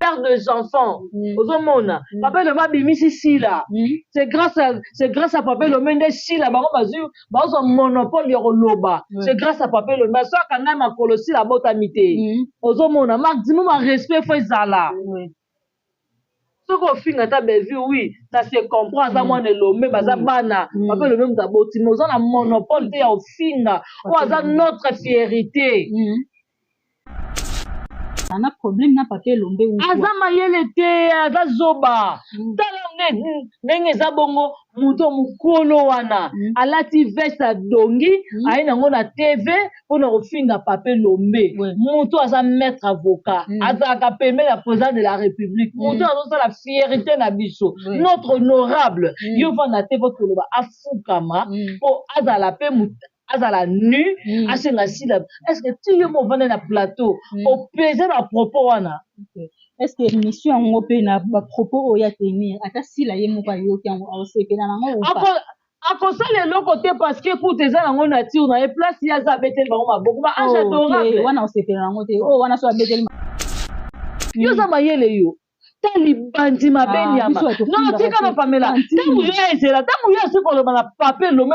père des enfants. Ozomona. Papa le m'a bimisi si là. C'est grâce à Papa le mende si là. Bango bazu, bango monopole yoro loba. C'est grâce à Papa le mende. Ça quand même à colosi la botamité. Ozomona. Maximum respect faut zala. Ce qu'on finit à ta belle vie, oui, ça se comprend, ça moi ne l'homme, baza bana, papa le même d'aboti, mais on a monopole de au finga, on a notre fierté. On a problème na papier lombe ou quoi. Aza mayele te, aza zoba. Tala nenge za bongo muto mukolo wana. Alati veste dongi, aina ngona TV pour na ofinga papier lombe. Muto aza maître avocat, aza kapeme la président de la République. Muto aza la fierté na biso. Notre honorable, yo vana te votre loba afukama pour aza la paix azala nu asenga sila. Est-ce que tu yo mo vendre na plateau au peser na propos wana? Est-ce que mission ngo pe na ba propos oya tenir ata sila ye mo ka yo ki ngo asekela na ngo akosala eloko te parce que pour tes nango nature na e place ya za betel bango maboko ba ange adorable wana osekela nango te wana so betel yo za mayele yo tali bandi mabeni yama non tika na pamela tangu yo ezela tangu yo asikoloba na papier lome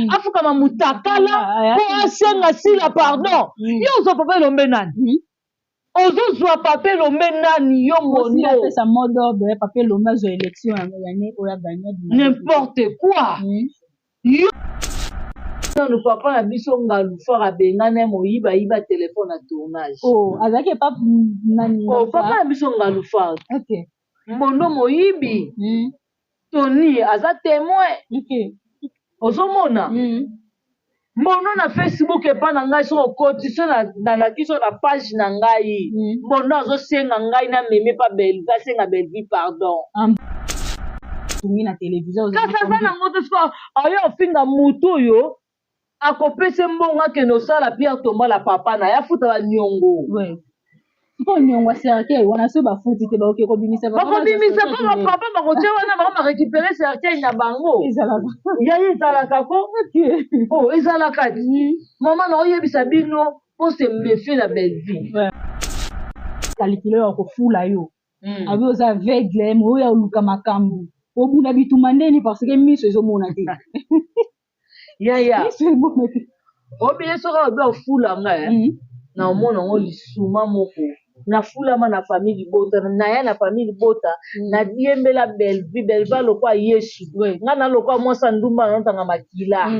afukama mutakala po asenga sila pardon yo ozwa papier lombe nani ozozwa papier lombe nani yo mono apesa mot d'ordre papier lombe azwa élection yane oya gagner n'importe quoi yo le papa na biso ngalufa abengana moyiba yiba téléphone na tournage azaki pas nani papa na biso ngalufa OK mbondo moyibi Tony aza témoin ozomona mbono na Facebook epa na ngai so cotition na kiso na page na ngai mbono azosenga ngai na meme pa belle asenga belle pardon na télévision kasa na moto so ayo ofinga mutu yo akopese mbonga ke no sala Pierre Thomas la papa na ya futa ba nyongo po nyongo cercueil wana so ba futi te ba oke ko bimisa ba papa ba ko wana ba récupérer cercueil na bango ezalaka ko ezalaka maman na oyebisa bino po se méfier na belle vie calculeur ko fula yo abi oza aveugle mo ya luka makambu obuna bituma ndeni parce que miso ezomona te ya obiye soka obe fula nga na omona ngo lisuma moko na fulama na famille bota na ya na famille bota na diembela belva lokwa Yesu nga na lokwa mwasa ndumba na ntanga makila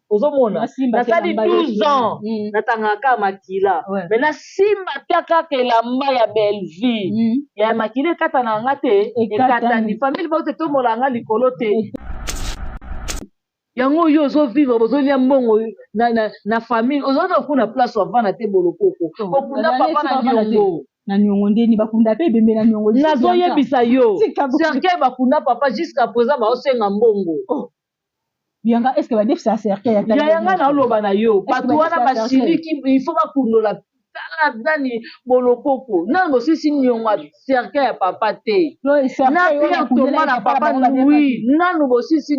ozomona nasali 12 ans natangaka makila me nasimba kaka kelamba ya belvi ya makila ekata na nga te ekatani famille bota tomola nga likolo te yango yo ozovivre bozolia mbongo na famille ozona kuna place ovanda te bolokoko okunda papa na nyongo ndeni bakunda pe bembe na nyongo nazoyebisa yo cercueil bakunda papa jusqu'à présent baosenga mbongo yanga est-ce que badefisa cercueil yanga naoloba na yo bato wana basiliki il faut bakundola tala nani bolokoko nani bosisi nyongo cercueil ya papa te na Pierre Thomas na papa oui nani bosisi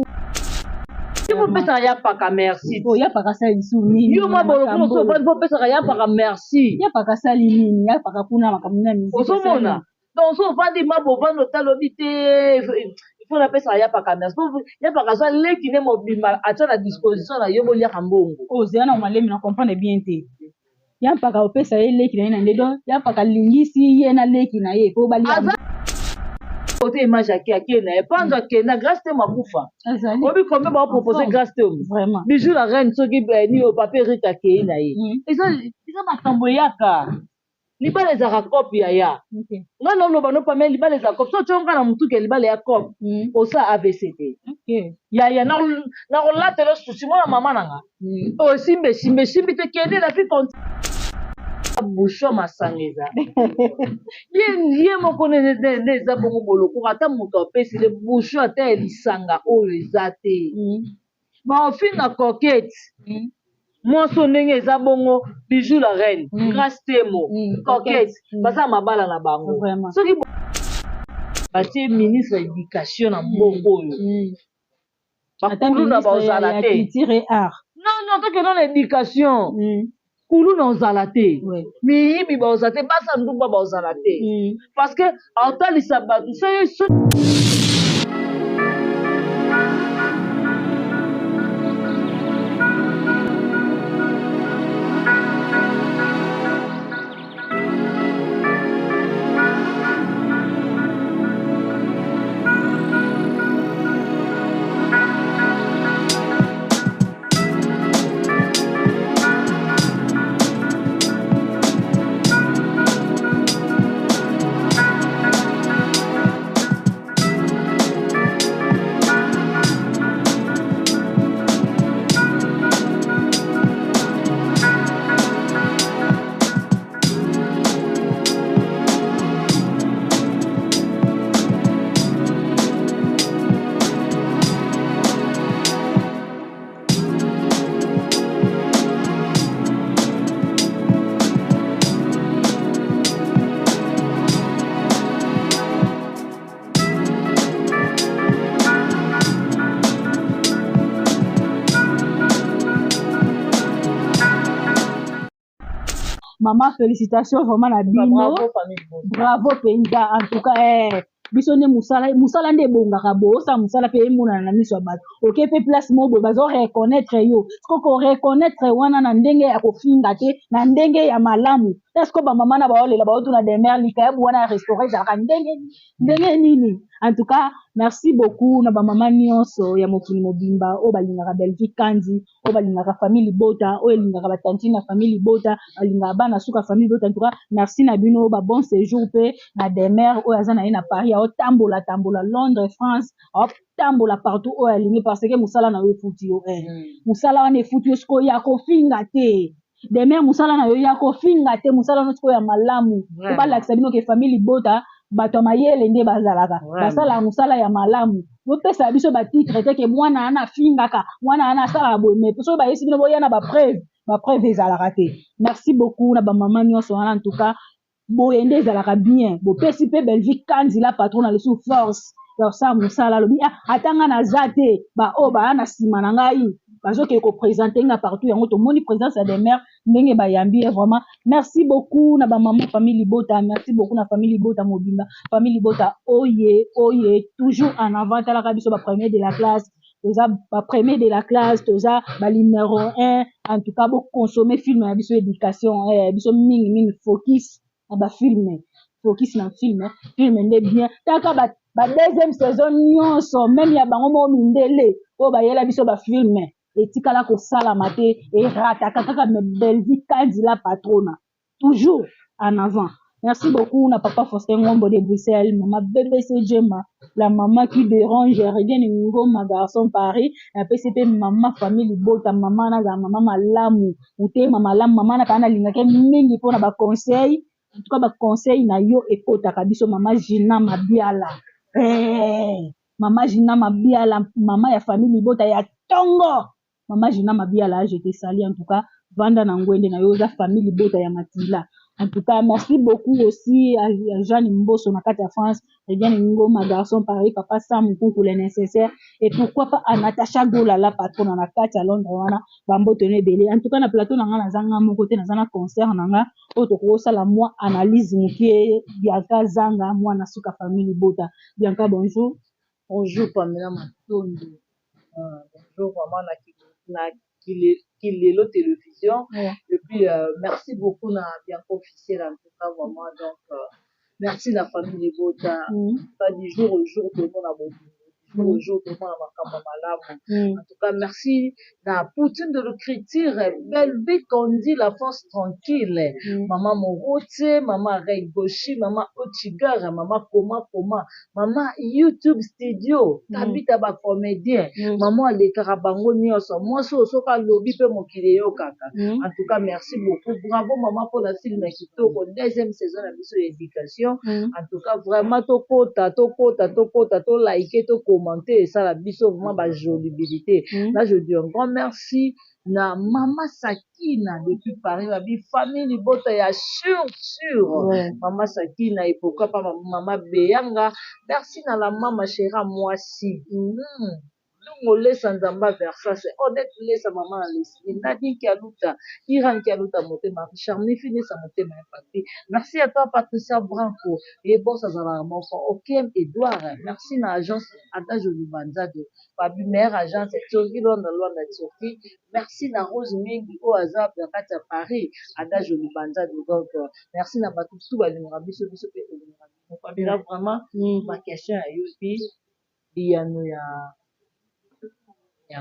vous pouvez ya paka merci ya paka sali nini yo ma boloko so ba vous pouvez ya paka merci ya paka sali nini ya paka kuna makamuna miziki ozomona donc so va di ma bovando talobi te il faut la pesa ya paka merci ya paka so leki ne mobimba acha na disposition na yo bolia kambongo ozela na malemi na comprendre bien te ya paka opesa ye leki na ina ndedo ya paka lingisi ye na leki na ye ko bali côté image qui na panza ke na grâce te makufa obi combien ba proposer grâce te vraiment bijou la reine soki ni au papier rika ke na ye isa makambo yaka libala ezaka copie ya nga na loba no pamela libala ezaka copie so tionga na mutu ke libala ya copie osa AVCT ya na rolatelo susi mona mama nanga o simbe te kende la fi bouchon masangeza ye moko neza bongo boloko ata moto apesi le bouchon ata elisanga oyo eza te baofinga coquette mwonso ndenge eza bongo bijou la reine grâce temo coquette baza mabala na bango soki batie ministre ya éducation na mbongo oyo bakulu na baozala te non toke na éducation kulu na ozala te Ouais. miyibi baozala te basa ndumba baozala te parce que aotalisa bato Maman, félicitations vraiment na bino. bravo famille Bravo penza en tout cas biso nde musala nde ebongaka bosa musala mpe emonana na miso ya bato oke mpe place moko boye bazo reconnaître yo siko reconnaître wana na ndenge ya kofinga te na ndenge ya malamu eske bamama na baolela baotuna demer likayabu wana ya restaurant ezalaka ndenge nini en tout cas merci beaucoup na bamama nyonso ya mokili mobimba oyo balingaka Belgique kandi oyo balingaka famille Libota oyo elingaka batantine na famille Libota balingaka bana suka famille Libota en tout cas merci na bino ba bon séjour mpe na demer oyo aza na ye na Paris aotambola Londres France aotambola partout oyo alingi parce que musala na yo efuti yo musala wana efuti yo sikoyo ya kofinga te demer musala na yo ya kofinga te musala wana sikoyo ya malamu po balakisa bino ke famille Libota bato ya mayele nde bazalaka basala musala ya malamu bopesa biso batitre te ke mwana ana afingaka mwana ana asalaka boye me so bayesi bino boya na bapreuve ezalaka te merci beaucoup na bamama nyonso wana en tout cas boye nde ezalaka bien bopesi mpe Belgique kanzila patron na lesu force ya kosala mosala alobi atanga naza te baoyo baya na nsima na ngai bazokee koprésente nga partout yango tomoni présence ya des mères ndenge bayambi vraiment merci beaucoup na bamama famille Libota merci beaucoup na famille Libota mobimba famille Libota oye toujours en avant talaka biso bapremier de la classe toza bapremier de la classe toza banuméro 1 en tout cas boconsommer film ya biso éducation biso mingi focus na bafilme focus na filme nde bien taka ba deuxième saison nyonso même ya bango moko mindele oyo bayela biso bafilme etikala kosalama te erataka kaka Belgique kanzila patrona toujours en avant. Merci beaucoup na papa Faustin Ngombo de Bruxelles, maman BBC Gemma, la maman qui dérange, rien ningo ma garçon Paris, la PCP maman famille Libota, maman na maman malamu, ute maman lam maman na kana lingake mingi pona ba conseil, en tout cas ba conseil na yo ekota kabiso maman Gina Mabiala. Maman Gina Mabiala, maman ya famille Libota ya Tongo. Maman Gina Mabiala, je te salue en tout cas, Vanda Nangwende na yo za famille Libota ya Matila. En tout cas, merci beaucoup aussi à Jeanne Mbosso na kati ya France, Regan Ngo, ma garçon Paris, papa Sam pour les nécessaires, et pourquoi pas à Natacha Gola, la patronne na kati à Londres, wana, bambo tene belé. En tout cas, na plateau na zanga, mon côté, na zana concert, na auto la moi analyse mukie, Bianca Zanga, moi na suka famille Bota. Bianca, bonjour. Bonjour, Pamela Matondo. Bonjour, maman na Kilelo Télévision. Et puis, merci beaucoup na Bianca officiel en tout cas, vraiment. Donc, merci la famille Libota. Pas du jour au jour, tout le monde a beaucoup. Jour au jour, tout le monde a malamu. En tout cas, merci na Poutine de l'écriture. Belle vie qu'on dit la force tranquille. Maman Morote, maman Reigoshi, maman Ochigar, maman Koma, maman YouTube Studio, Tabita ba comédien, maman les Karabango Nyoso, moi soka lobby pe mokile yo kaka. En tout cas, merci beaucoup. Bravo maman pour la film qui pour deuxième saison de biso éducation. En tout cas, vraiment to liker, to commenter ça la biso vraiment ba jolibilité. Là je dis un grand merci na maman Sakina depuis Paris, la famille Libota ya sûr. Maman Sakina et pourquoi pas maman Beyanga. Merci na la maman chéra moi si. ngolesa nzamba versa c'est honnête lesa mama alesi Nadine Kialuta Iran Kialuta motema Charny finisa motema impacté merci à toi Patricia Branco et boss azala moko Okiem Edouard merci na agence Adage Lubanza de Babi meilleure agence Turquie Londres Turquie merci na Rose Mingi au hasard de Paris Adage Lubanza de donc merci na batutu balingaka biso pe tolingaka Fabila vraiment ma question à Yopi Diano ya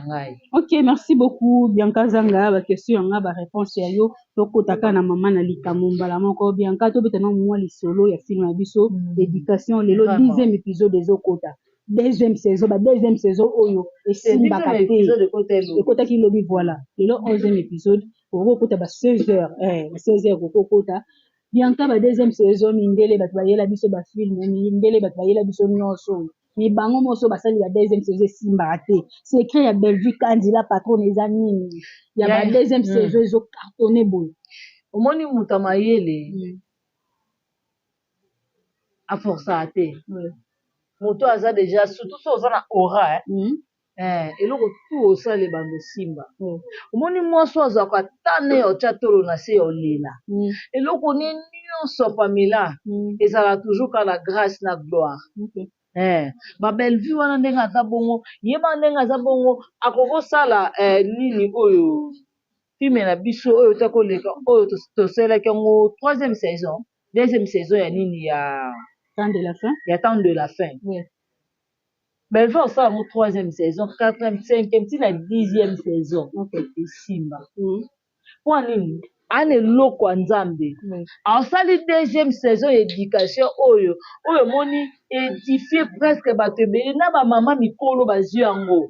ngai. Ok, merci beaucoup Bianca Zanga ba question nga ba réponse ya yo tokotaka na mama na likambo mbala moko Bianca to betana mwa lisolo ya film ya biso éducation lelo 10e épisode ezokota deuxième saison oyo esimbaka te ekotaki lobi voilà lelo 11e épisode okokota ba 16h 16h okokota Bianca ba deuxième saison mindele bato bayela biso ba film mindele bato bayela biso nyonso mi bango moso basali ba deuxième saison esimbaka te secret ya Bellevue Kandila patron eza nini ya ba deuxième saison ezo cartonné boye omoni mutu amayele aforsa te moto aza déjà surtout so oza na aura eloko tu osala ebando simba omoni mwasi azwaka tane otya tolo na se olela eloko ni nyonso pamela ezala toujours ka na grâce na gloire ba Bellevue wana ndenge aza bongo yeba ndenge aza bongo akokosala nini oyo filme na biso oyo takoleka oyo tosalaki yango 3e saison 2e saison ya nini ya temps de la fin Bellevue osala mo 3e saison 4e 5e ntina 10e saison esimba mpo nini ana eloko ya nzambe asali 2e saison ya éducation oyo moni édifie presque bato ebele na bamama mikolo bazwi yango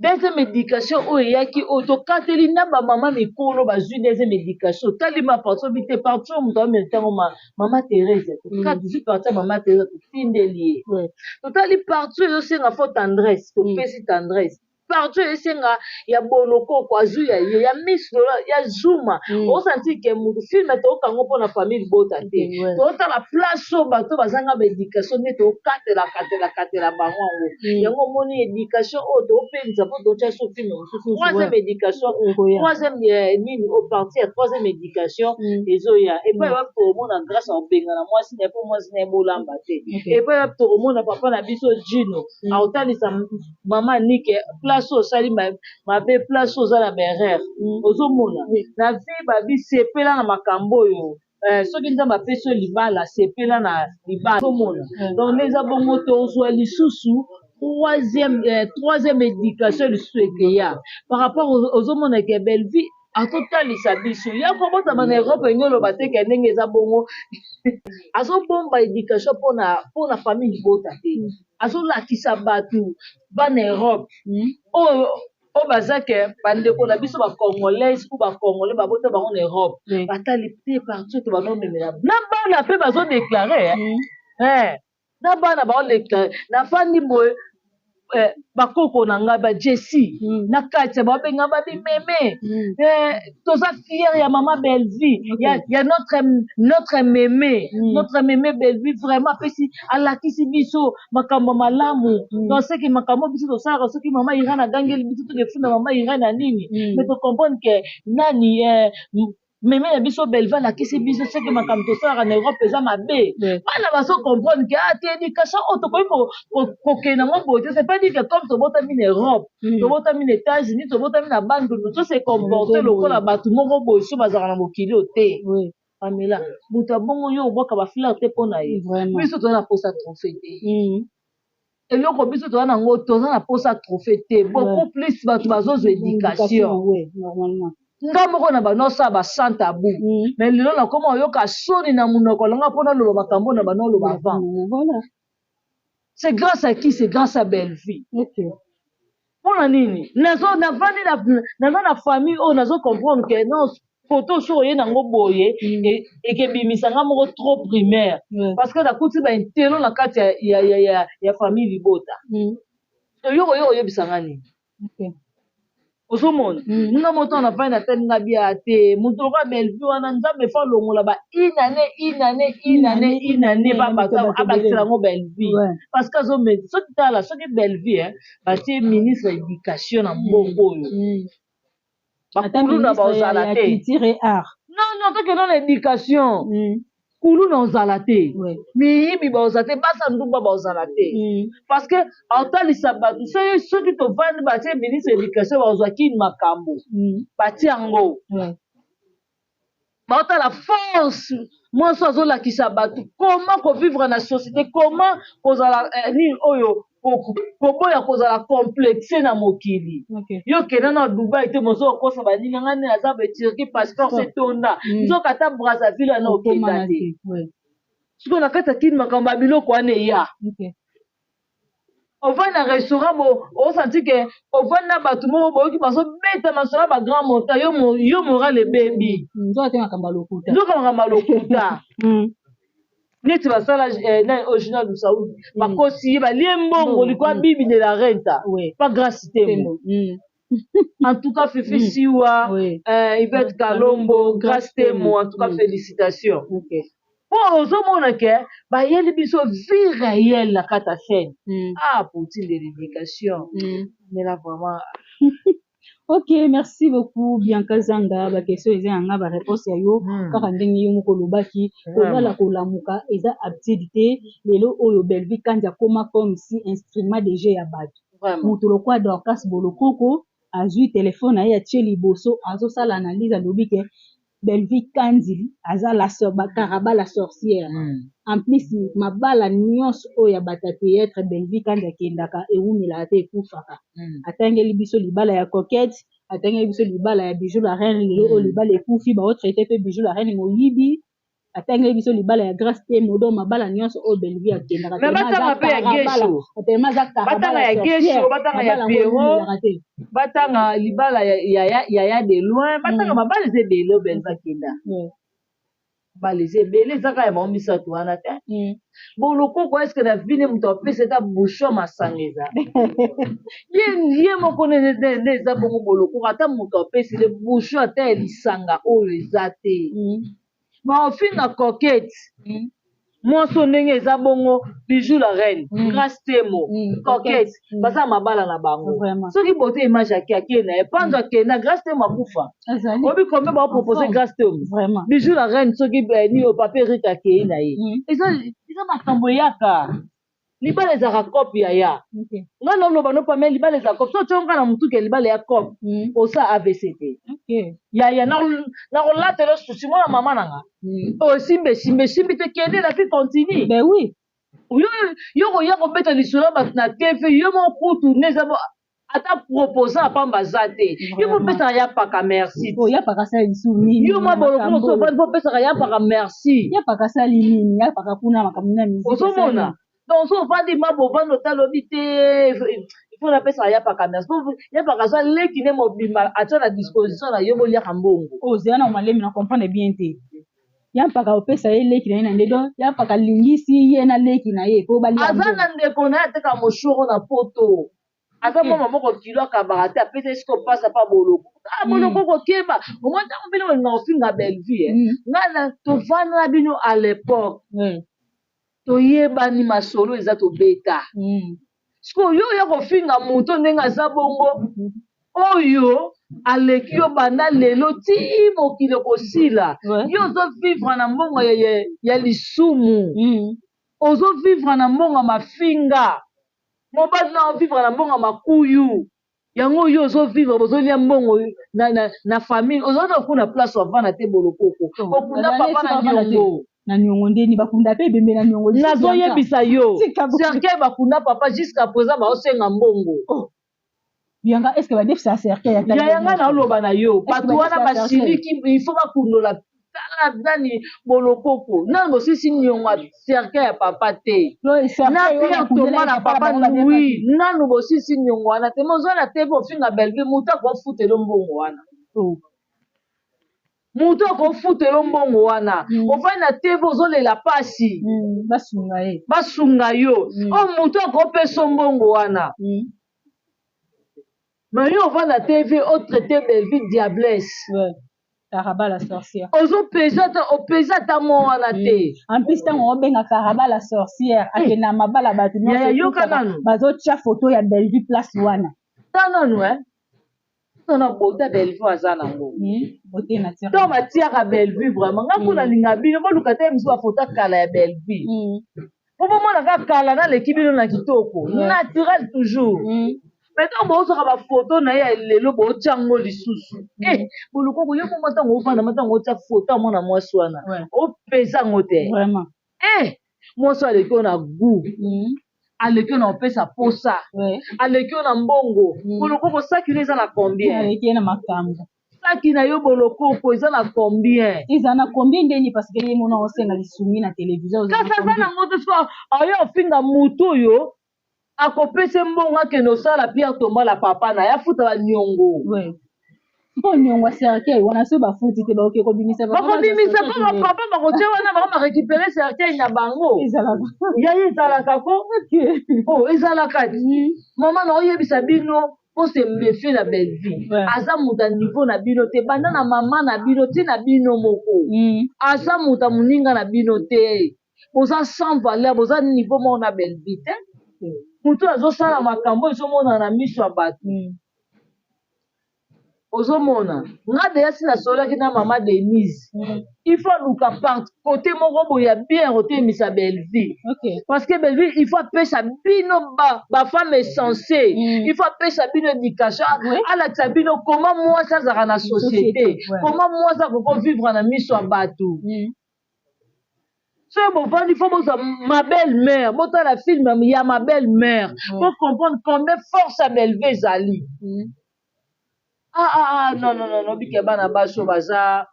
2e éducation oyo eyaki oyo tokateli na bamama mikolo bazwi 2e éducation talima partout bi te partout moto ameli ntango mama Thérèse tokati partout mama Thérèse totindeli ye totali partout ezosenga fo tendresse topesi tendresse partout esenga ya bolokoko azwi ya ye ya Miss Lola ya Zuma osanti ke mutu filme tokango mpona famille libota te totala place oyo bato bazanga ba éducation nde tokatela bango yango yango omoni éducation oyo topelisa mpo totya so filme mosusu 3e éducation 3e nini au parti ya 3e éducation ezoya epai wapi tokomona grâce ya obengana mwasi na po mwasi na ye bolamba te epai wapi tokomona papa na biso Gino aotalisa mama Nike place osali mabe place oza na berere ozomona na vie babi sepela na makambo oyo soki nzambe apesi oyo libala sepela na libala ozomona donc neza bongo tozwa lisusu 3e éducation lisusu ekeya par rapport ozomona ke Bellevue atotalisa biso ya kobotama na Europe enyoloba te ke ndenge eza bongo azobomba éducation mpona famille libota te azolakisa bato bana Europe oyo baza ke bandeko na biso bacongolaise ou bacongolais babota bango na Europe batali te partout to banomemela na bana mpe bazodeklare na bana baodeklare nafandi boye bakoko na ngai ba Jessie na kati babenga babimeme toza fier ya mama Bellevue ya notre mémé Bellevue vraiment apesi alakisi biso makambo malamu donc seki makambo biso tosalaka soki mama Irane agangeli biso tokefunda mama Irane na nini mais tocomprendre ke nani meme na biso Bellevue alakisi biso seki makambo tosalaka na Europe eza mabe bana bazocomprendre ke te éducation oyo tokoki kokende yango boye te c'est pas dire que comme tobotami na Europe tobotami na États-Unis tobotami na bandundu to se comporte lokola bato moko boye so bazalaka na mokili oyo te Pamela moto ya bongo yo obwaka bafleur te mpo na ye biso toza na posa trophée te eloko biso toza nango toza na posa trophée te beaucoup plus bato bazozwa éducation nga moko na banosala basante abu mais lelo nakoma oyoka soni na monoko alonga mpona oloba makambo na bano oloba avant c'est grâce à qui c'est grâce à Bellevue mpona nini navandi naza na famille oyo nazocomprendre ke non poto so oye nango boye ekebimisanga moko trop primaire parce que nakuti baintelo na kati ya famille libota yokoyo oyebisanga nini osomona nga moto na fai na tani nga bia te moto lokola Bellevue wana nzambe fa longola ba inane abakisela yango Bellevue parce que azometi soki tala soki Bellevue batie ministre ya éducation na mbongo oyo bakulu na baozala te non toke non éducation kulu na ozala te miyibi baozala te basa ndumba baozala te parce que autalisa bato soki tovandi batie ministre ya éducation baozwaki makambo batie yango baotala force mwonso azolakisa bato comment kovivre na société comment kozala nini oyo koboya kozala complexe na mokili yo kenda na Dubai te mozo okosa baninga nga nde aza betirki passeport se tonda nzoka ata Brazzaville ana okenda te sikoyo na kati ya kini makambo ya biloko wana eya ovandi na restaurant osanti ke ovandi na bato moko boyoki bazobeta masolo ba grand montant yo moral ebebi nzoka makambo ya lokuta neti basala na original du Saoudi bakosi ye balie mbongo likwa bibi de la renta pas grâce tembo en tout cas Fifi Siwa Yvette Kalombo grâce tembo en tout cas félicitations po ozomona ke bayeli biso vie réelle na kata chaîne pour de l'éducation mais là vraiment Ok, merci beaucoup Bianca Zanga. Ba question eza nga ba réponse ya yo kaka ndenge yo moko lobaki kozala kolamuka eza absurdité lelo oyo Bellevue kanja koma comme si instrument de jeu ya bato mutu lokwa Dorcas Bolokoko azui téléphone na ye atie liboso azosala analyse alobi ke Bellevue Kandi aza la Karaba la sorcière en plus mabala nyonso oyo bata théâtre Bellevue Kandi akendaka ewumela ate ekufaka atangeli biso libala ya coquette atangeli biso libala ya Bijou la reine lelo oyo libala ekufi baotraité pe Bijou la reine moyibi atangeli biso libala ya Grâce te modo mabala nyonso oyo Bellevue akendaka batanga ya Gesho batanga ya Pierrot batanga libala ya de loin batanga mabala ezebele oyo Bellevue akenda mabala ezebele ezaka ya mao misato wana te bolokoko eske na vine moto apesa eta bouchon masanga eza ye moko nde eza bongo bolokoko ata moto apesile bouchon ata ya lisanga oyo eza te baofinga coquette mwonso ndenge eza bongo Bijou la reine Grâce Temo coquette baza mabala na bango soki bote image ake na ye panzo akenda Grâce Temo akufa obi combien baopropose Grâce Temo Bijou la reine soki ni o papier rika akei na ye eza makambo eyaka libala ezaka kope ya nga noloba nopamia libala eza kope so tionga na motuke libala ya kope osa AVC te yaya nakolatela susi mwana mama nanga osimbesimbi te kende na fi continue yo koya kobeta lisolo bato na TV yo mokutu neza ata proposant apamba za te yo mopesaka ya paka merci yo mwa bolokolo opesaka ya paka merci ozomona donc so ovandi mabo ovandi otalobi te ifo napesaka ya paka merci ya paka so leki nde mobimba atia na disposition na yo boliaka mbongo ozela na malemi na comprendre bien te ya mpaka opesa ye leki na ye na nde don ya mpaka lingisi ye na leki na ye po balia aza na ndeko na ye ateka moshoro na poto aza mama moko kilo akabaka te apesa esika opasa pa boloko boloko kokeba omoi ntango bino olinga kofinga Bellevue nga tovanda na bino à l'époque toyebani masolo eza tobeta sikoyo oyo ya kofinga moto ndenge aza bongo oyo aleki yo banda lelo ti mokili kosila yo ozovivre na mbongo ya lisumu ozovivre na mbongo ya mafinga mobali na ovivre na mbongo ya makuyu yango yo ozovivre bozolia mbongo na famille ozota okuna place ovanda te bolokoko okunda papa na nyongo na nyongo ndeni bakunda pe bembe na nyongo nazoyebisa yo cercueil bakunda papa jusqu'à présent baosenga mbongo yanga est-ce que badefisa cercueil yanga naoloba na yo bato wana basiliki il faut bakundola tala nani bolokoko nani bosisi nyongo cercueil ya papa te na pia toma na papa oui nanu bosisi nyongo wana te mozala te bofinga Bellevue moto akofutela mbongo wana moto akofutela mbongo wana ofandi na TV ozolela pasi basunga yo o moto akopesa mbongo wana Mais on va la TV, on traité Belleville diablesse. Ouais. Karaba la sorcière. Ozo pesa ta mo wana te. En plus tant on benga Karaba la sorcière akena mabala batu yo kananu. Bazo tia photo ya Belleville place wana. Tananu na bota Belleville azana ngo. Boté na tia. To batia ka Belleville vraiment. Ngakuna linga bino ba lukate mso ba photo kala ya Belleville. Pour moi na kala na lekibino na kitoko. Naturel toujours. Maintenant bon sera ba photo na ya lelo bo chango lisusu buluko ko yo mo matango ofana matango ta photo mona mwasi wana o pesa ngote vraiment mwasi aleki na goût aleki na pesa posa aleki na mbongo buluko ko sakile za na combien aleki na makambo saki na yo boloko ko za na combien iza na combien ndeni parce que yemo na osenga lisumi na télévision kasa za na ngoto so ayo finga mutu yo akopese mbongo akende osala Pierre Thomas la papa na ya futa banyongo mpo nyongo cercueil wana so bafuti te baoke kobimisa papa bakotie wana bango barécupere cercueil na bango yaye ezalaka ko ezalaka ti mama na oyebisa bino mpo se mbefie na Belleville aza moto ya niveau na bino te banda na mama na bino ti na bino moko aza moto ya moninga na bino te boza sans valeur boza niveau moko na Belleville te mutu azosala makambo ezomona na miso ya bato ozomona nga deya si nasolaki na mama Denise il faut luka part côté moko boya bien kotemisa Belleville parce que Belleville il faut apesa bino bafemme essentielle il faut apesa bino éducation alakisa bino comment mwasi azalaka na société comment mwasi akoko vivre na miso ya bato c'est bon, il faut ma belle-mère, la film, il y a ma belle-mère, pour comprendre combien force à Belleville Zali. Non, bikeba na baso baza.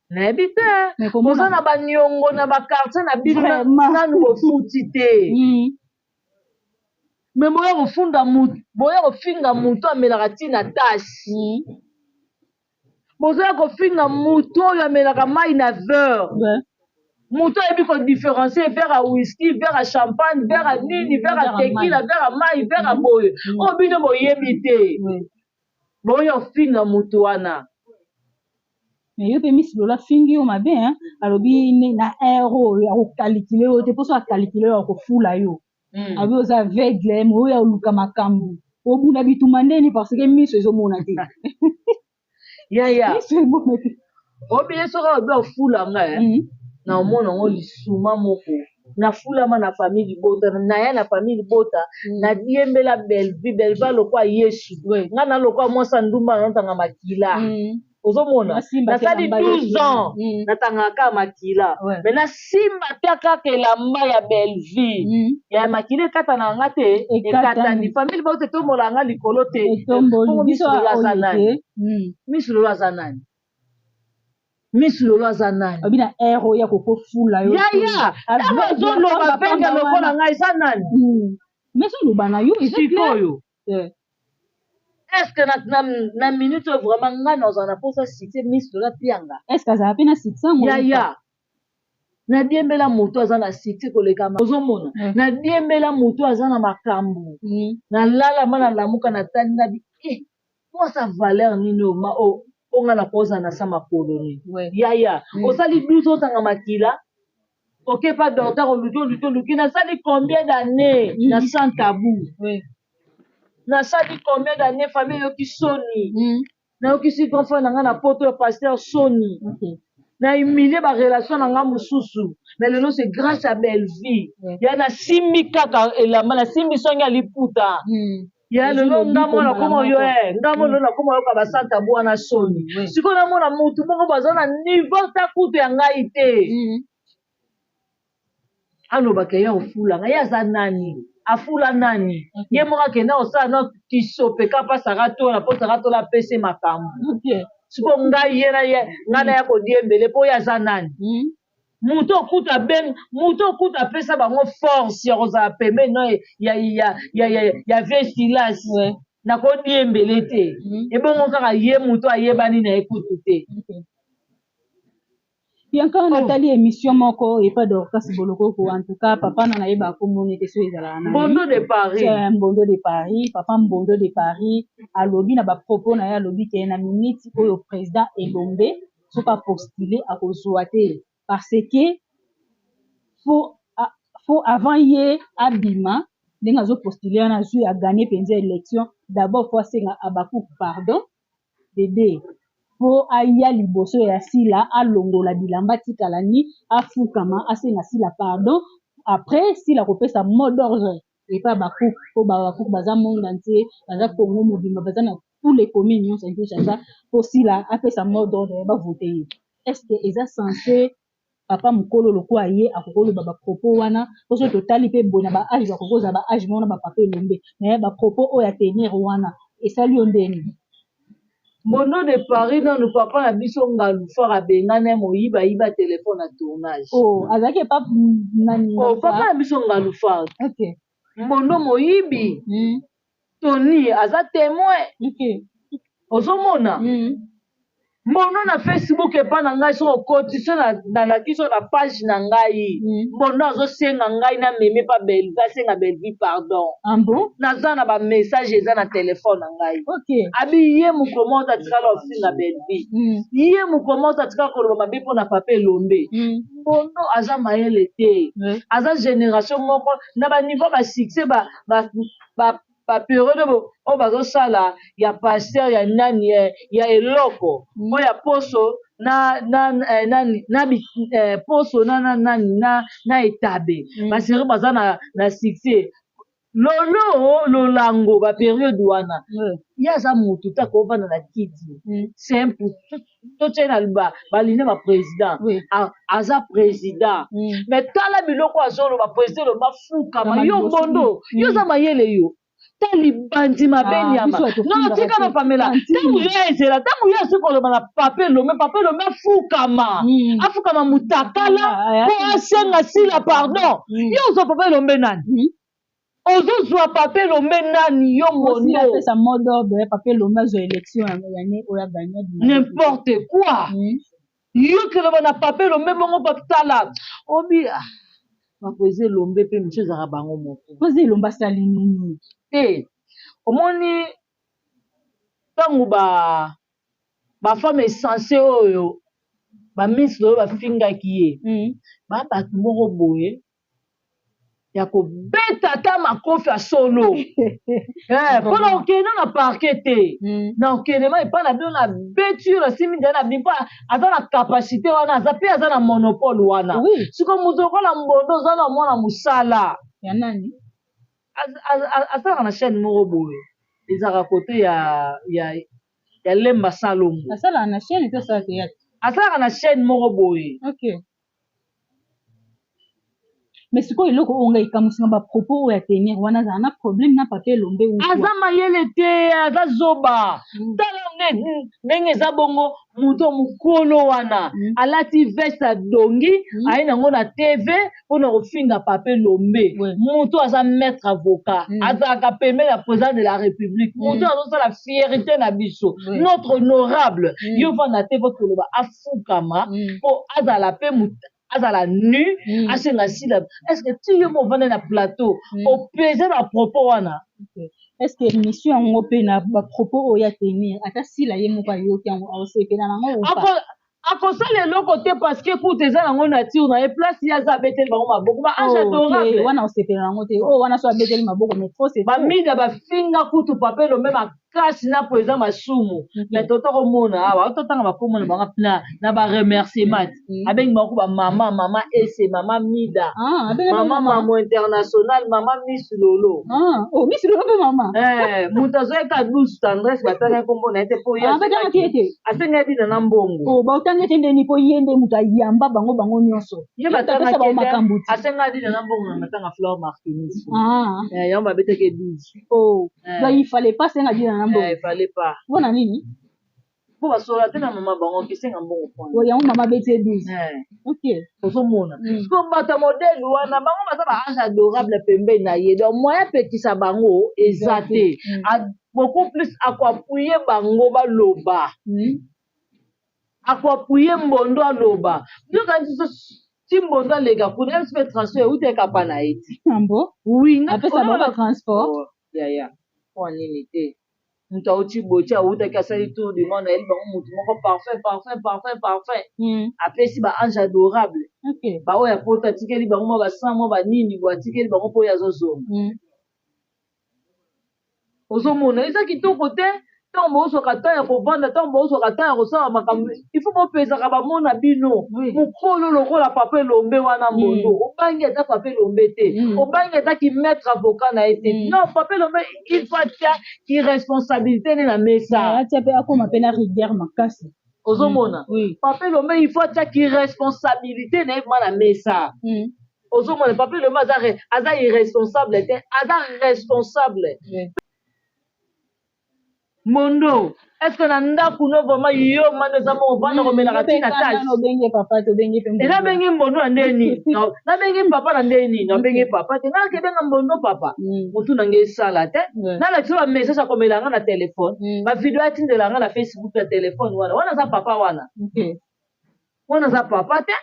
Na ebite. Boza na ba nyongo na ba quartier na bino na no futi te. Mais boya ko finga mutu amelaka tina tasi. Boza ko finga mutu oyo amelaka mai na verre. Mutu ayebi ko différencier verre à whisky, verre à champagne, verre à nini, verre à tequila, verre à mai, verre à boye. O bino boyebi te. Boyo finga mutu wana. Mais yo pe Miss Lola fingi yo mabe alobi na euro ya ko calculer yo te poso a calculer yo ko fula yo. Abi oza aveugle mo ya luka makambu. Obuna bituma ndeni parce que Miss ezomona te. Ya. Obi soka obi fula nga na omona ngo lisuma moko na fulama na famille libota na ya na famille libota na diembela Belleville lokwa Yesu nga na lokwa mwasa ndumba na tanga makila ozomona na sali 12 ans na tanga ka makila mais na simba taka kelamba ya Belleville ya makila kata na ngate ekata ni famille libota to molanga likolo te biso azanani Miss Lola azanani Miss Lola zanani abina ero ya koko fula yo ya azolo ba benga lokola ngai zanani mais so lubana yo sikoyo est-ce que na minute vraiment nga na zana posa cité Miss Lola pianga est-ce que ça pena cité mo ya na diembela moto azana cité koleka ozomona na diembela moto azana makambo na lala mana lamuka na tani na bi moi sa valeur nino ma onga na koza na sama koloni ya osali 12 ans tanga makila ok pas docteur luki na sali combien d'années na sans tabou na sali combien d'années famille yoki soni na yoki si confort na nga na poto pasteur soni na humilier ba relation na nga mususu mais lelo c'est grâce à Belleville ya na simbi kaka elamba na simbi songa liputa ya lelo ngamona komo yo ngamona komo yo ka basanta bwana soni siko na mona mutu moko bazana niveau ta kutu ya ngai te alobaka ya ofula ngai aza nani afula nani ye moko akenda osala na kisope kapa saratola mpo saratola apese makambo siko ngai ye ngai na ya kodiembele mpo oyo aza nani mutu okuta apesa bango force ya kozala pembeni no ya vie silas nakodiembele te ebongo kaka ye mutu ayebani na ye kutu te Yanka Nathalie émission moko et pas d'Orcas Boloko en tout cas papa na yeba ko monete so ezala na Mbondo de Paris. C'est un Mbondo de Paris, papa Mbondo de Paris alobi na ba propos na ya lobi ke na minute oyo président Elombe so pas postuler à kozoate parce que faut avant ye abima ndenge azo postuler na zu a gagner penza élection d'abord faut senga abaku pardon bébé po aya liboso ya sila alongola bilamba tikala ni afukama asenga sila pardon après sila kopesa mot d'ordre et pas baku po baku baza monde entier baza Congo mobimba baza na tous les communes nyonso nto chaza po sila apesa mot d'ordre ba voter est-ce que eza censé papa mukolo lokwa ye akokolo ba propos wana poso totali pe bona ba âge bakokoza ba âge mona ba papa Elombe mais ba propos oya tenir wana esali ondeni Mbondo de Paris dans le papa na biso ngalufa abengana moyiba yiba téléphone à tournage. Oh, azaki pas nani. Oh, papa na biso ngalufa. OK. Mbondo moyibi. Tony aza témoin. OK. Ozomona. Mbondo na Facebook epa na ngai so kotise na la kiso na page na ngai. Mbondo azosenga ngai na meme pa belle, senga belle pardon. Ah bon? Naza na ba message eza na téléphone na ngai. OK. Abi ye mukomota tikala ofinga belle. Ye mukomota tikala ko loba mabe pona papa Elombe. Mbondo aza mayele te. Aza génération moko na ba niveau ba succès ba période o bazosala ya pasteur ya nani ya eloko o ya poso poso na etabe basere baza na succès lolango ba période wana ye aza motu ta kovanda na kiti simple totiena baline ba président aza président mais tala biloko azoloba président loba fukama yo Mbondo yo za mayele yo tali bandi mabenyama non tika na pamela tangu ya ezela tangu ya sikoloba na papa Elombe afukama mutakala po asenga sila pardon yo ozo papa Elombe nani ozozwa papa Elombe nani yo Mbondo apesa mot d'ordre papa Elombe azo élection yane oya gagner n'importe quoi yo keloba na papa Elombe bongo patala obi bapoezi Elombe mpe miso ezaka bango moko poezi Elombe asali nini te omoni ntango bafemme essentiel oyo baminisre oyo bafingaki ye bato moko boye ya kobeta ata makofi ya solo mpona okende na parke te na okende ma epai na bino na beture asimi nzali na bino mpo aza na kapasité wana aza mpe aza na monopole wana siko moto okola Mbondo oza na mwana mosala ya nani asalaka na chaîne moko boye ezalaka kote ya Lemba Salomo asalaka na chaîne to asalaka ya asalaka na chaîne moko boye OK mais sikoyo eloko oyo ngai ekamusinga bapropos oyo atenir wana azala na problème na papa Elombe aza mayele te aza zoba tala ndenge eza bongo moto mokolo wana alati veste adongi aye nango na TV mpona kofinga papa Elombe moto aza maître avocat azalaka pembeni ya président de la république moto azosala fierté na biso notre honorable yo vanda te po koloba afukama mpo azala mpe azala nu asenga sila est-ce que tu yo movande na plateau opese na propos wana est-ce que émission yango mpe na bapropos oyo atenir ata sila ye moko ayoki yango aosepela nango akosala eloko te parce que kuta eza nango nature na ye place ye aza abeteli bango maboko ba ange adorable wana osepela nango te oyo wana so abeteli maboko mais trop c'est bamida bafinga kutu papa Elombe makasi na président masumu mais totokomona awa totanga bakomona bango na baremerciement abengi bango bamama ese mama mida mama international mama Miss Lolo Miss Lolo mpe mama moto azoyeka douce tendresse batanga kombo na ye te mpo asenga dina na mbongo baotangaki ndeni mpo ye nde moto ayamba bango nyonso ye batanga makambo ti asenga dina na mbongo na matanga Fleur Martinis yango babetaki 12 il fallait pas senga dina na mbongo il fallait pas mpona nini mpo basola te na mama bango kisenga mbongo point yango mama beti 12 OK ozomona so bato modele wana bango baza baange adorable pembeni na ye donc moyen pekisa bango eza te beaucoup plus akoapuye bango baloba akoapuye mbondo aloba yoka ti mbondo alega kuna mpe transfert euti ekapa na ye ti oui apesa bango transport yaya mpo nini te moto auti boye ti autaki asali tour du monde ayeli bango motu moko parfum apesi baange adorable baoyo apota atikeli bango mo basan mo banini boye atikeli bango mpo oyo azozonga ozomona eza kitoko te ntango bozwaka ntan ya kovanda ntango bozwaka ntan ya kosala makambo ifo bopesaka bamona bino mokolo lokola papa elombe wana mbondo obangi ata papa elombe te obangi ataki maître avocat na ye te non papa elombe il faut atia irresponsabilité ne na mesa atia mpe akoma mpe na rigueur makasi ozomona papa elombe il faut atiaki irresponsabilité na ye ma na mesa ozomona papa elombe aza irresponsable te aza responsable mondo est-ce que na ndako no vraiment yo mano eza moko vanda komelaka ntina tasena bengi mbondo na ndeni nabengi papa na ndeni nabengi papa te ngaka ebenga mbondo papa motu nange esala te nalakisa bamessage akomelanga na telefone bavideo atindelanga na facebook ya telefone wana aza papa wana aza papa te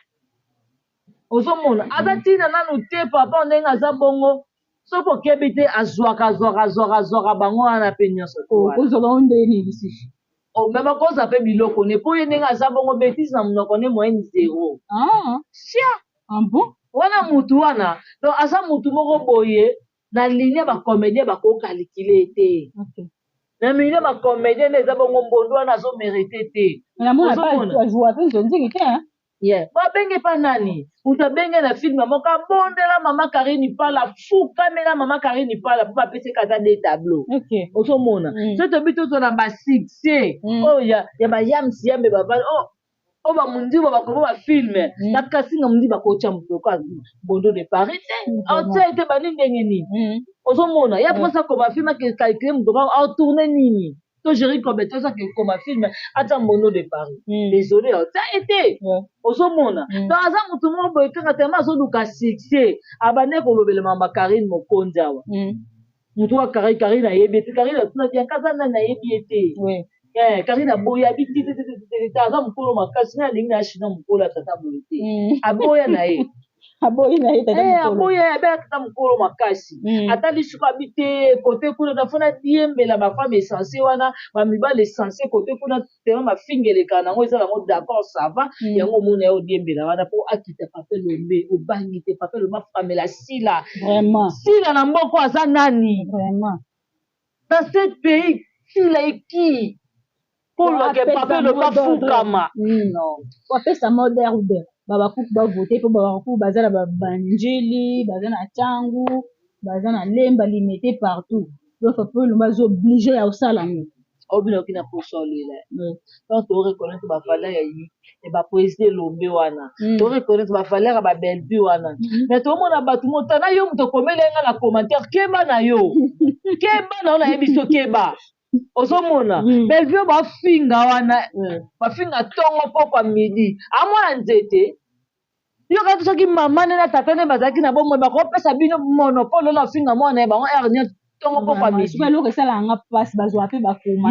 ozomona aza ntina nanu te papa ndenge aza bongo soki okebi te azwaka bango wana mpe nyonso me bakoza mpe biloko ne mpo ye ndenge aza bongo betise na monoko ne moyenne 0 wana mutu wana donc aza mutu moko boye na linie bacomédien bakokalikile te na milie bacomédien nde eza bongo mbondo wana azomerite te babenge mpa nani moto abenge na filme moko abondela mama Karine Pala fukamela mama Karine Pala mpo bapeseka ata de tableau ozomona so tobi tozona basuccès oyo ya bayamsi yambe babali oyo bamundi oyo bakomo bafilme na kasinga mundi bakotya motoko bondo de Paris te aotya ete bani ndenge nini ozomona ya mposa koma filme akekalkule motoko aotourne nini to gérer compétence comme film ata mono de Paris désolé ça été ozomona donc aza mutu moko boye kaka tellement azoluka succès abane kolobela mama Karine Mokonzi awa mutu wa Karine ayebi ete Karine atuna bien kaza nani ayebi ete Karine aboya biti aza mokolo makasi na alingi na ashina mokolo atata boye te aboya na ye aboya abe tata mokolo makasi ata lisuka abi te kote kuna nafona diembela bafame essence wana bamibale essence kote kuna tema mafingeleka nango eza nango d'accord ça va yango omona ye odiembela wana mpo akita papa elombe obangi te papa elombe afamela sila na mboka aza nani dans ce pays sila eki mpo lwake papa elombe afukama wapesa moderne babakuku bavote mpo babakuku baza na babanjeli baza na ntango baza na lemba limete partout donc papa elombe azooblige ya kosala yango obinoki na poso olela donc toreconnaitre bavaleur ya bapoésie elombe wana toreconnaitre bavaleur ya babelvi wana mais tomona bato motana yo moto okomelenga na commentaire keba na yo nayebi so keba ozomona belvi oyo bafinga wana bafinga ntongo pokwa midi amwana nzete yo kati soki mama nde na tata nde bazalaki na bomoi bakopesa bino monopole oyo bafinga mwana ye bango erne ntongo pokwa midi eloko esalanga mpasi bazwa mpe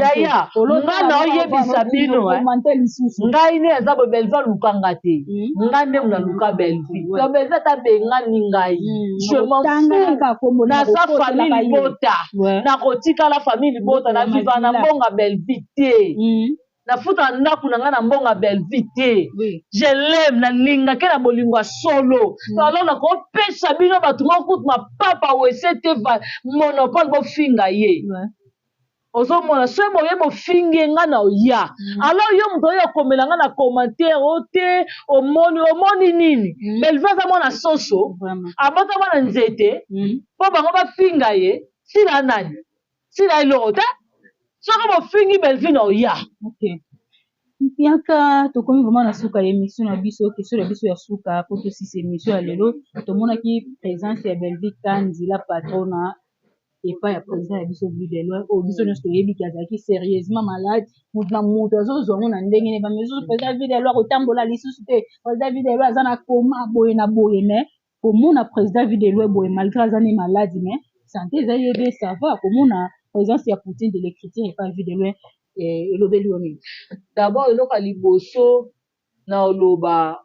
yaya nga na oyebisa bino ngai nde eza boye belvi alukanga te ngai nde mona luka belvi to belvi ata bengani ngai naza famille libota nakotikala famille libota na viva na mbonga belvi te nafuta ndako na ngai na mbonga belvi te je leme nalingake na bolingo ya solo alors nakopesa bino bato moko kutu mapapa wese te monopole bofinga ye ozomona so boye bofingi nga na oya alors yo moto oyo akomela nga na commentaire o te omoni nini belvi aza mwana soso abota mwana nzete mpo bango bafinga ye sila nani sila eloko te soki bofingi belvi na oya mpiaka tokomi vraiment na suka ya émission na biso question na biso ya suka po tosisa émission ya lelo tomonaki présence ya belvi kanzila patrona epai ya président ya biso Videloin oyo biso nyonso toyebiki azalaki sérieusement malade motu na moto azozwango na ndenge ne bamisusu président Videloin kotambola lisusu te président Videloin aza na koma boye na boye mais komona président Videloin boye malgré aza ne malade mais santé ezali ebe ça va komona présence ya poutine de l'écriture epai ya Videloin elobeli yo nini? D'abord eloko ya liboso na oloba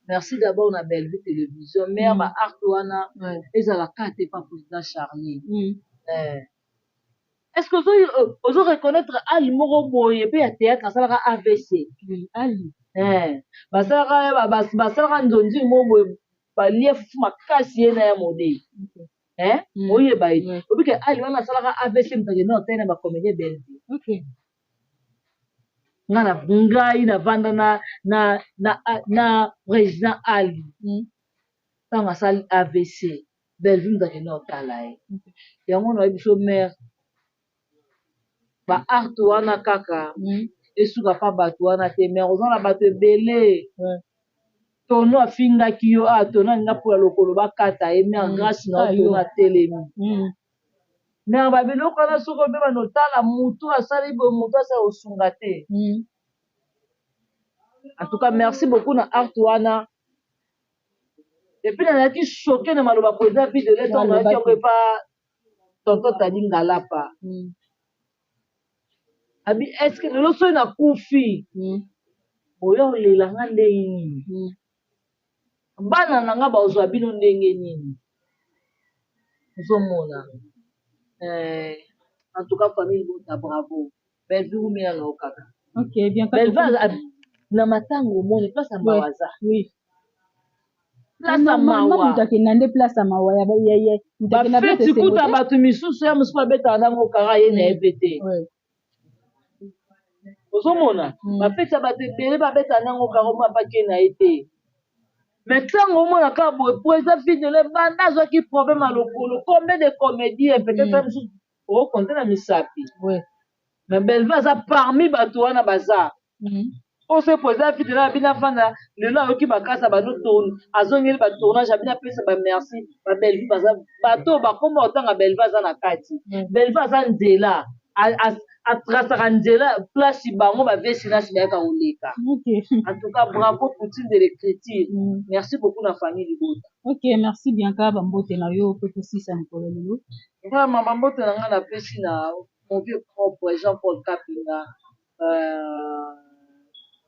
merci d'abord na Bellevue télévision mare baarte wana ezalaka te pa président Charlie. Est-ce que ozo reconnaître ali moko boye mpe ya théâtre asalaka AVC? Ali basalaka nzonzi moko boye balie fufu makasi ye na ya modele oyeba ye obike ali wana asalaka AVC mutake na otali na bacomédien Bellevue. Ngai navanda na président Ali ntango asali AVC Bellevue mutake na otala ye yango na biso mare baarte wana kaka esuka pa bato wana te mare oza na bato ebele tono afingaki yo tono alinga mpona lokolo bakata ye mare grâce na tono atelemi mare babiloko wana soki obeba na otala motu asali boye motu asala osunga te. En tout cas merci beaucoup na arte wana epuis nazalaki choqué na maloba président video le ntango nayaki yango epa tonton Tadi Ngalapa abi estce lelo soki nakufi oya olelanga ndenge nini bana na nga bazwa bino ndenge nini ozomona. En tout cas famille bota bravo Bellevue umia na okaka Bellevue na matango omoni place ya mawaza bafeti kuta bato misusu ya mosusu babetaka nango kaka ye na ebe te ozomona bafeti ya bato ebele babetaka nango kaka omona pake na ye te mais ntango omona kaka boye président fidele banda azwaki problème ya lokolo combien de comédien peut-être mosusu okokonte na misapi mais Bellevue aza parmi bato wana baza ose président fidele abini afanda lelo ayoki bakasa banotourne azongeli batournage abini apesa bamerci babellevue baza bato bakoma otanga Bellevue aza na kati Bellevue aza nzela atrasaka nzela place bango bavesi nasi bayaka koleka. En tout cas bravo poutine de l'écriture merci beaucoup na famille Libota. Merci bien ka bambote na yo pe tosisa mikolo lelo vraiment bambote na nga napesi na mon vieux propre Jean-Paul Kapinga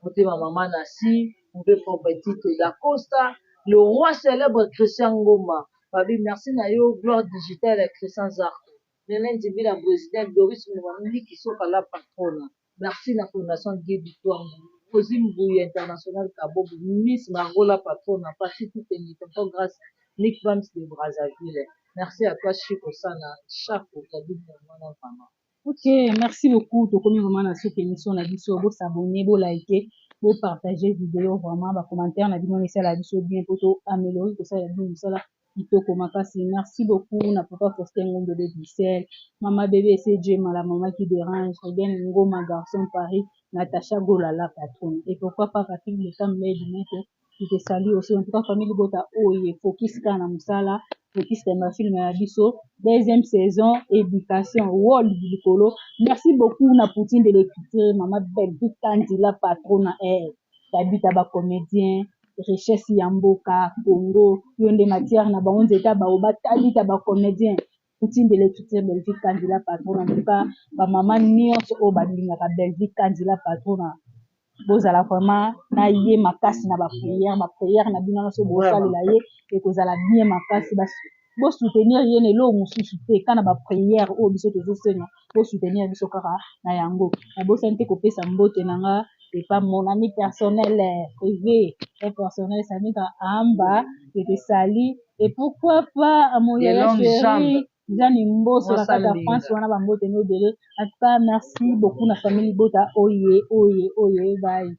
motema mama Nasi mon vieux propre titre d'Acosta le roi célèbre Christian Ngoma babi merci na yo gloire digitale Christian Zarko Nene Ndibila président Doris Mwamili Kisoka la patronne merci la fondation Guy Victoire Ozim Bouye international Kabobo Miss Margot la patronne Patrick Teni tonton grâce Nick Vams de Brazzaville merci à toi Chico Sana chaque occasion vraiment vraiment. Merci beaucoup tokomi vraiment na cette émission na biso bo s'abonner bo liker bo partager vidéo vraiment ba commentaire na bino ça la biso bien poto améliorer ko ça la biso ça la kitoko makasi. Merci beaucoup na papa Faustin Ngombe de Bruxelles maman bébé CJ la maman qui dérange Reden Ngoma garçon Paris Natacha Gola la patronne et pourquoi pas Patrick le femme l'aide mais qui te salue aussi en tout cas famille Bota oye focus kana musala focus na film ya biso deuxième saison éducation wall likolo. Merci beaucoup na Poutine de l'écriture maman Bellevue Kandi la patronne tabita ba comédien richesse ya mboka Congo yonde matière na bango nzeta ba tabita ba comédien Poutine de l'écriture Bellevue Kandi la patronne en tout cas ba maman nyonso o balingaka Bellevue Kandi la patronne bozala vraiment na ye makasi na ba prière na bino so bosalela ye et kozala bien makasi bo soutenir ye nelo mosusu te kana ba prière o biso tozo senga bo soutenir biso kaka na yango na bo sante ko pesa mbote nanga et pas mon ami personnel privé et personnel Samika Amba et te sali et pourquoi pas à mon chéri Jani Mboso la kata France wana ba mbote no dele en tout cas merci beaucoup na famille Bota oye bye.